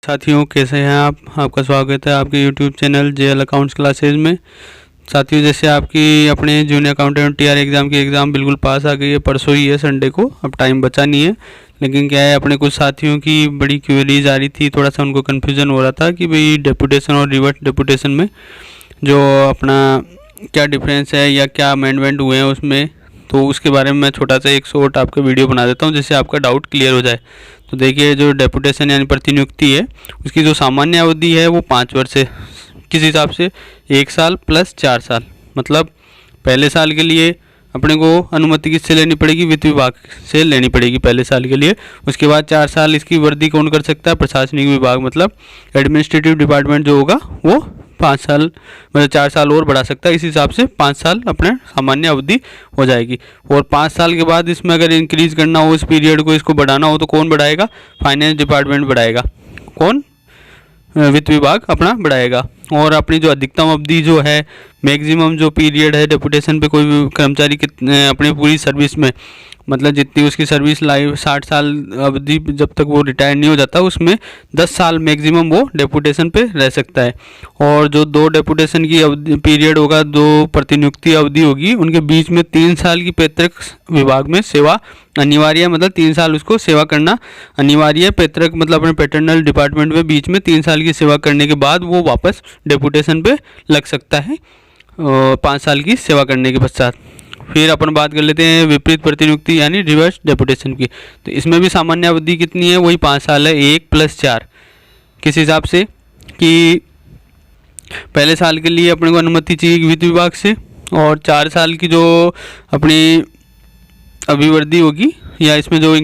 साथियों, कैसे हैं आप? आपका स्वागत है आपके YouTube channel JL accounts classes में। साथियों, जैसे आपकी अपने जूनियर अकाउंटेंट टीआर एग्ज़ाम की एग्ज़ाम बिल्कुल पास आ गई है, परसों ही है संडे को, अब टाइम बचा नहीं है। लेकिन क्या है, अपने कुछ साथियों की बड़ी क्वेरीज आ रही थी, थोड़ा सा उनको कन्फ्यूज़न हो रहा था कि भाई डेपुटेशन और रिवर्स डेपुटेशन में जो अपना क्या डिफरेंस है या क्या अमेंडमेंट हुए हैं उसमें। तो उसके बारे में मैं छोटा सा एक शॉर्ट आपका वीडियो बना देता हूँ जिससे आपका डाउट क्लियर हो जाए। तो देखिए, जो डेपुटेशन यानी प्रतिनियुक्ति है, उसकी जो सामान्य अवधि है वो 5 वर्ष है। किस हिसाब से? 1 साल प्लस 4 साल। मतलब पहले साल के लिए अपने को अनुमति किससे लेनी पड़ेगी? वित्त विभाग से लेनी पड़ेगी पहले साल के लिए। उसके बाद 4 साल इसकी वृद्धि कौन कर सकता है? प्रशासनिक विभाग, मतलब एडमिनिस्ट्रेटिव डिपार्टमेंट जो होगा वो 5 साल मतलब 4 साल और बढ़ा सकता है। इस हिसाब से 5 साल अपने सामान्य अवधि हो जाएगी। और 5 साल के बाद इसमें अगर इंक्रीज करना हो इस पीरियड को, इसको बढ़ाना हो, तो कौन बढ़ाएगा? फाइनेंस डिपार्टमेंट बढ़ाएगा। कौन? वित्त विभाग अपना बढ़ाएगा। और अपनी जो अधिकतम अवधि जो है, मैक्सिमम जो पीरियड है डेपुटेशन पे कोई भी कर्मचारी कितने अपनी पूरी सर्विस में, मतलब जितनी उसकी सर्विस लाइफ 60 साल अवधि जब तक वो रिटायर नहीं हो जाता, उसमें 10 साल मैक्सिमम वो डेपुटेशन पे रह सकता है। और जो 2 डेपुटेशन की अवधि पीरियड होगा, 2 प्रतिनियुक्ति अवधि होगी, उनके बीच में 3 साल की पैतृक विभाग में सेवा अनिवार्य है। मतलब 3 साल उसको सेवा करना अनिवार्य है। पैतृक मतलब अपने पैटर्नल डिपार्टमेंट में बीच में 3 साल की सेवा करने के बाद वो वापस डेपुटेशन पे लग सकता है 5 साल की सेवा करने के पश्चात। फिर अपन बात कर लेते हैं विपरीत प्रतिनियुक्ति यानी रिवर्स डेपुटेशन की। तो इसमें भी सामान्य अवधि कितनी है? वही 5 साल है, 1 + 4। किस हिसाब से? कि पहले साल के लिए अपने को अनुमति चाहिए वित्त विभाग से, और 4 साल की जो अपनी अभिवृद्धि होगी या इसमें जो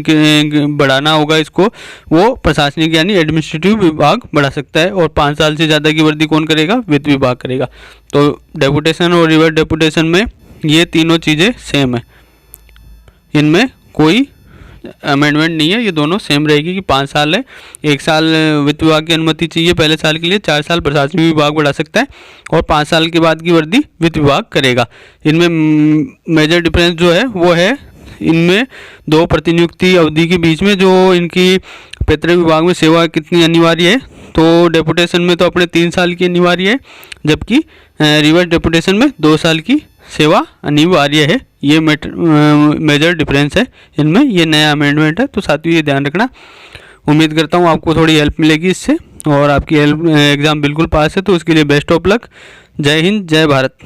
बढ़ाना होगा इसको, वो प्रशासनिक यानी एडमिनिस्ट्रेटिव विभाग बढ़ा सकता है। और 5 साल से ज़्यादा की वृद्धि कौन करेगा? वित्त विभाग करेगा। तो डेपुटेशन और रिवर्स डेपुटेशन में ये तीनों चीज़ें सेम है, इनमें कोई अमेंडमेंट नहीं है, ये दोनों सेम रहेगी कि 5 साल है, 1 साल वित्त विभाग की अनुमति चाहिए पहले साल के लिए, 4 साल प्रशासनिक विभाग बढ़ा सकता है, और 5 साल के बाद की वृद्धि वित्त विभाग करेगा। इनमें मेजर डिफरेंस जो है वो है इनमें 2 प्रतिनियुक्ति अवधि के बीच में जो इनकी पैतृक विभाग में सेवा कितनी अनिवार्य है। तो डेपुटेशन में तो अपने 3 साल की अनिवार्य है, जबकि रिवर्स डेपुटेशन में 2 साल की सेवा अनिवार्य है। ये मेजर डिफरेंस है इनमें, ये नया अमेंडमेंट है। तो साथियों, ये ध्यान रखना। उम्मीद करता हूँ आपको थोड़ी हेल्प मिलेगी इससे, और आपकी एग्ज़ाम बिल्कुल पास है। तो उसके लिए बेस्ट ऑफ लक। जय हिंद, जय भारत।